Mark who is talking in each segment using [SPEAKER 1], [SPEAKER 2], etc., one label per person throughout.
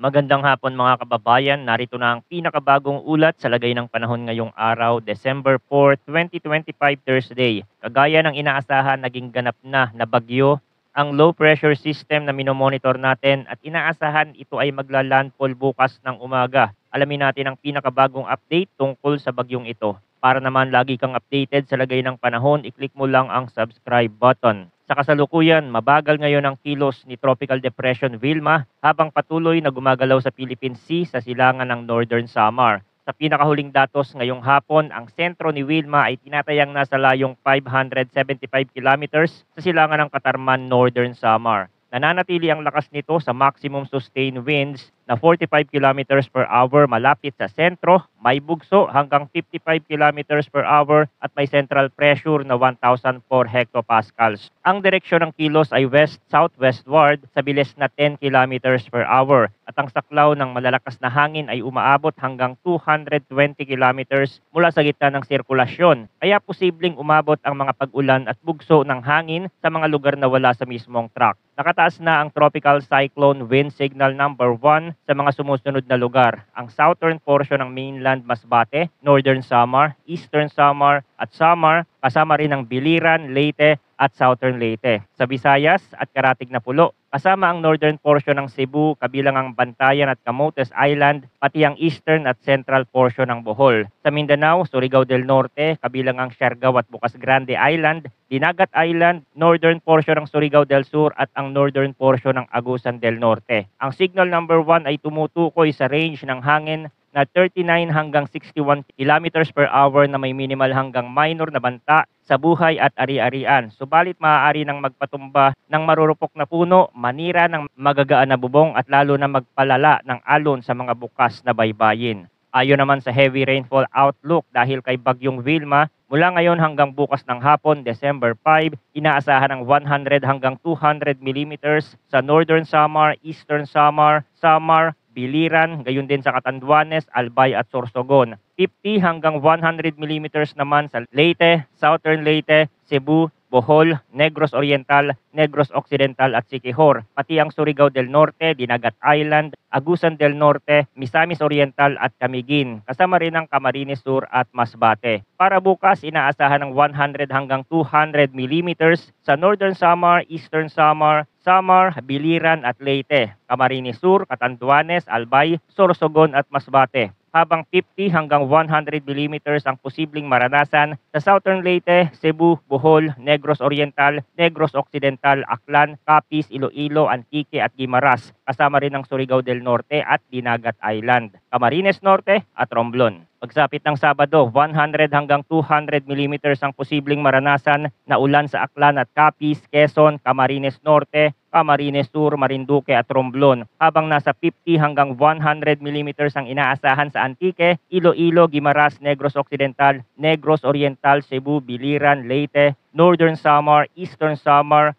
[SPEAKER 1] Magandang hapon mga kababayan, narito na ang pinakabagong ulat sa lagay ng panahon ngayong araw, December 4, 2025 Thursday. Kagaya ng inaasahan, naging ganap na bagyo ang low pressure system na minomonitor natin at inaasahan ito ay maglalandfall bukas ng umaga. Alamin natin ang pinakabagong update tungkol sa bagyong ito. Para naman lagi kang updated sa lagay ng panahon, i-click mo lang ang subscribe button. Sa kasalukuyan, mabagal ngayon ang kilos ni Tropical Depression Vilma habang patuloy na gumagalaw sa Philippine Sea sa silangan ng Northern Samar. Sa pinakahuling datos ngayong hapon, ang sentro ni Wilma ay tinatayang nasa layong 575 kilometers sa silangan ng Katarman, Northern Samar. Nananatili ang lakas nito sa maximum sustained winds na 45 kilometers per hour malapit sa sentro, may bugso hanggang 55 kilometers per hour at may central pressure na 1,004 hectopascals. Ang direksyon ng kilos ay west-southwestward sa bilis na 10 kilometers per hour at ang saklaw ng malalakas na hangin ay umaabot hanggang 220 kilometers mula sa gitna ng sirkulasyon. Kaya posibleng umabot ang mga pag-ulan at bugso ng hangin sa mga lugar na wala sa mismong track. Nakataas na ang Tropical Cyclone Wind Signal number 1 sa mga sumusunod na lugar. Ang southern portion ng mainland Masbate, Northern Samar, Eastern Samar at Samar, kasama rin ang Biliran, Leyte at Southern Leyte. Sa Visayas at Karatig na Pulo, kasama ang northern portion ng Cebu, kabilang ang Bantayan at Camotes Island, pati ang eastern at central portion ng Bohol. Sa Mindanao, Surigao del Norte, kabilang ang Siargao at Bukas Grande Island, Dinagat Island, northern portion ng Surigao del Sur at ang northern portion ng Agusan del Norte. Ang signal number 1 ay tumutukoy sa range ng hangin na 39 hanggang 61 kilometers per hour na may minimal hanggang minor na banta sa buhay at ari-arian. Subalit maaari nang magpatumba ng marurupok na puno, manira ng magagaan na bubong at lalo na magpalala ng alon sa mga bukas na baybayin. Ayon naman sa heavy rainfall outlook dahil kay Bagyong Vilma, mula ngayon hanggang bukas ng hapon, December 5, inaasahan ng 100 hanggang 200 millimeters sa Northern Samar, Eastern Samar, Biliran, gayon din sa Catanduanes, Albay at Sorsogon. 50 hanggang 100 millimeters naman sa Leyte, Southern Leyte, Cebu, Bohol, Negros Oriental, Negros Occidental at Siquijor, pati ang Surigao del Norte, Dinagat Island, Agusan del Norte, Misamis Oriental at Camiguin, kasama rin ang Camarines Sur at Masbate. Para bukas, inaasahan ng 100 hanggang 200 millimeters sa Northern Samar, Eastern Samar, Biliran at Leyte, Camarines Sur, Catanduanes, Albay, Sorsogon at Masbate. Habang 50 hanggang 100 millimeters ang posibleng maranasan sa Southern Leyte, Cebu, Bohol, Negros Oriental, Negros Occidental, Aklan, Capiz, Iloilo, Antique at Guimaras, kasama rin ang Surigao del Norte at Dinagat Island, Camarines Norte at Romblon. Pagsapit ng Sabado, 100 hanggang 200 millimeters ang posibleng maranasan na ulan sa Aklan at Capiz, Quezon, Camarines Norte, Camarines Sur, Marinduque at Romblon, habang nasa 50 hanggang 100 millimeters ang inaasahan sa Antique, Iloilo, Guimaras, Negros Occidental, Negros Oriental, Cebu, Biliran, Leyte, Northern Samar, Eastern Samar,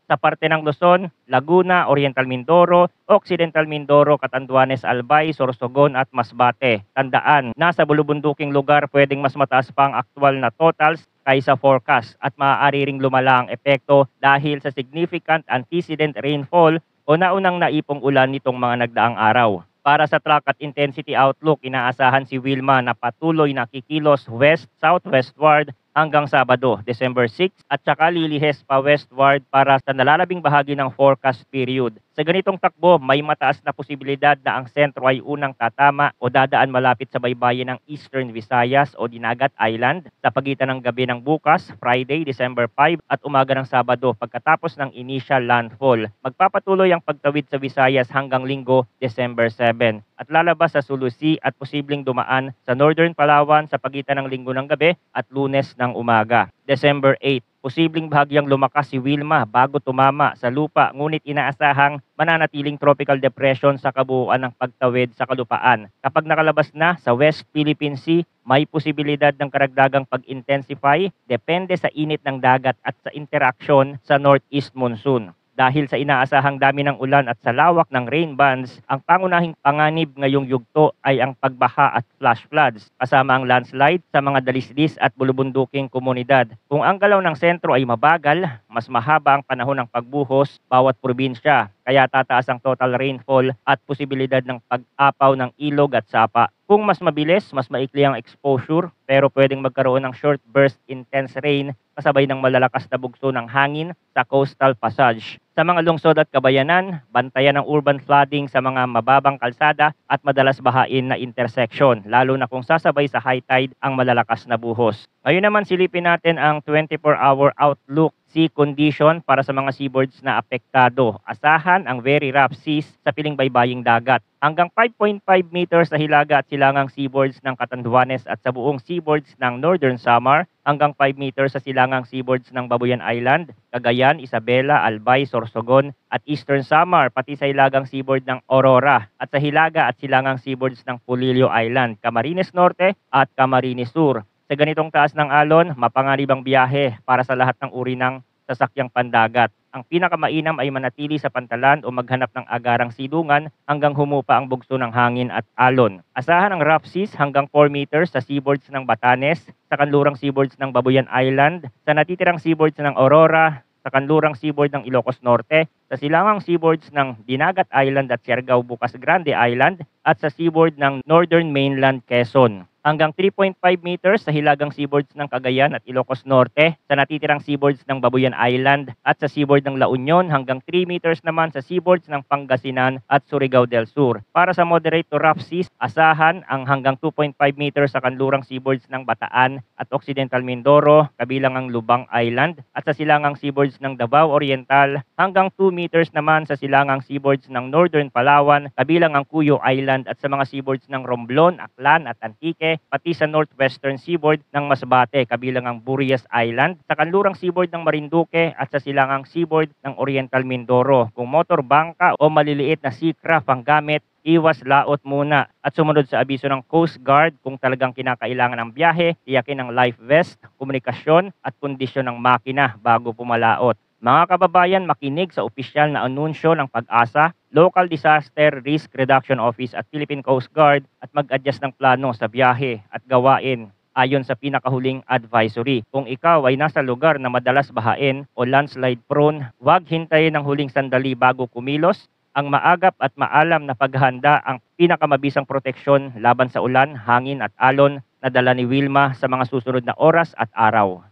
[SPEAKER 1] sa parte ng Luzon, Laguna, Oriental Mindoro, Occidental Mindoro, Catanduanes, Albay, Sorsogon at Masbate. Tandaan, nasa bulubunduking lugar pwedeng mas mataas pa ang aktual na totals kaysa forecast at maaari ring lumala ang epekto dahil sa significant antecedent rainfall o naunang naipong ulan nitong mga nagdaang araw. Para sa track at intensity outlook, inaasahan si Wilma na patuloy na kikilos west-southwestward hanggang Sabado, December 6 at saka lilihis pa westward para sa nalalabing bahagi ng forecast period. Sa ganitong takbo, may mataas na posibilidad na ang sentro ay unang tatama o dadaan malapit sa baybayin ng Eastern Visayas o Dinagat Island sa pagitan ng gabi ng bukas, Friday, December 5 at umaga ng Sabado pagkatapos ng initial landfall. Magpapatuloy ang pagtawid sa Visayas hanggang Linggo, December 7 at lalabas sa Sulu Sea at posibleng dumaan sa Northern Palawan sa pagitan ng Linggo ng gabi at Lunes ng umaga. December 8, posibleng bahagyang lumakas si Wilma bago tumama sa lupa ngunit inaasahang mananatiling tropical depression sa kabuuan ng pagtawid sa kalupaan. Kapag nakalabas na sa West Philippine Sea, may posibilidad ng karagdagang pag-intensify depende sa init ng dagat at sa interaksyon sa northeast monsoon. Dahil sa inaasahang dami ng ulan at sa lawak ng rain bands, ang pangunahing panganib ngayong yugto ay ang pagbaha at flash floods, kasama ang landslide sa mga dalisdis at bulubunduking komunidad. Kung ang galaw ng sentro ay mabagal, mas mahaba ang panahon ng pagbuhos bawat probinsya, kaya tataas ang total rainfall at posibilidad ng pag-apaw ng ilog at sapa. Kung mas mabilis, mas maikli ang exposure, pero pwedeng magkaroon ng short burst intense rain kasabay ng malalakas na bugso ng hangin sa coastal passage. Sa mga lungsod at kabayanan, bantayan ang urban flooding sa mga mababang kalsada at madalas bahain na intersection, lalo na kung sasabay sa high tide ang malalakas na buhos. Ngayon naman silipin natin ang 24-hour outlook sea condition para sa mga seaboards na apektado. Asahan ang very rough seas sa piling baybaying dagat. Hanggang 5.5 meters sa hilaga at silangang seaboards ng Catanduanes at sa buong seaboards ng Northern Samar, hanggang 5 meters sa silangang seaboards ng Babuyan Island, Cagayan, Isabela, Albay, Sorsogon at Eastern Samar, pati sa hilagang seaboard ng Aurora at sa hilaga at silangang seaboards ng Pulilio Island, Camarines Norte at Camarines Sur. Sa ganitong taas ng alon, mapanganib ang biyahe para sa lahat ng uri ng sasakyang pandagat. Ang pinakamainam ay manatili sa pantalan o maghanap ng agarang silungan hanggang humupa ang bugso ng hangin at alon. Asahan ang rough seas hanggang 4 meters sa seaboards ng Batanes, sa kanlurang seaboards ng Babuyan Island, sa natitirang seaboards ng Aurora, sa kanlurang seaboard ng Ilocos Norte, sa silangang seaboards ng Dinagat Island at Siargao Bukas Grande Island, at sa seaboard ng Northern Mainland Quezon. Hanggang 3.5 meters sa hilagang seaboards ng Cagayan at Ilocos Norte, sa natitirang seaboards ng Babuyan Island at sa seaboard ng La Union, hanggang 3 meters naman sa seaboards ng Pangasinan at Surigao del Sur. Para sa moderate to rough seas, asahan ang hanggang 2.5 meters sa kanlurang seaboards ng Bataan at Occidental Mindoro, kabilang ang Lubang Island, at sa silangang seaboards ng Davao Oriental, hanggang 2 meters naman sa silangang seaboards ng Northern Palawan, kabilang ang Cuyo Island, at sa mga seaboards ng Romblon, Aklan at Antique, pati sa northwestern seaboard ng Masbate, kabilang ang Burias Island, sa kanlurang seaboard ng Marinduque at sa silangang seaboard ng Oriental Mindoro. Kung motor bangka o maliliit na seacraft ang gamit, iwas laot muna at sumunod sa abiso ng Coast Guard. Kung talagang kinakailangan ng biyahe, tiyakin ang life vest, komunikasyon at kondisyon ng makina bago pumalaot. Mga kababayan, makinig sa opisyal na anunsyo ng Pag-asa, Local Disaster Risk Reduction Office at Philippine Coast Guard at mag-adjust ng plano sa biyahe at gawain ayon sa pinakahuling advisory. Kung ikaw ay nasa lugar na madalas bahain o landslide prone, huwag hintayin ng huling sandali bago kumilos. Ang maagap at maalam na paghahanda ang pinakamabisang proteksyon laban sa ulan, hangin at alon na dala ni Wilma sa mga susunod na oras at araw.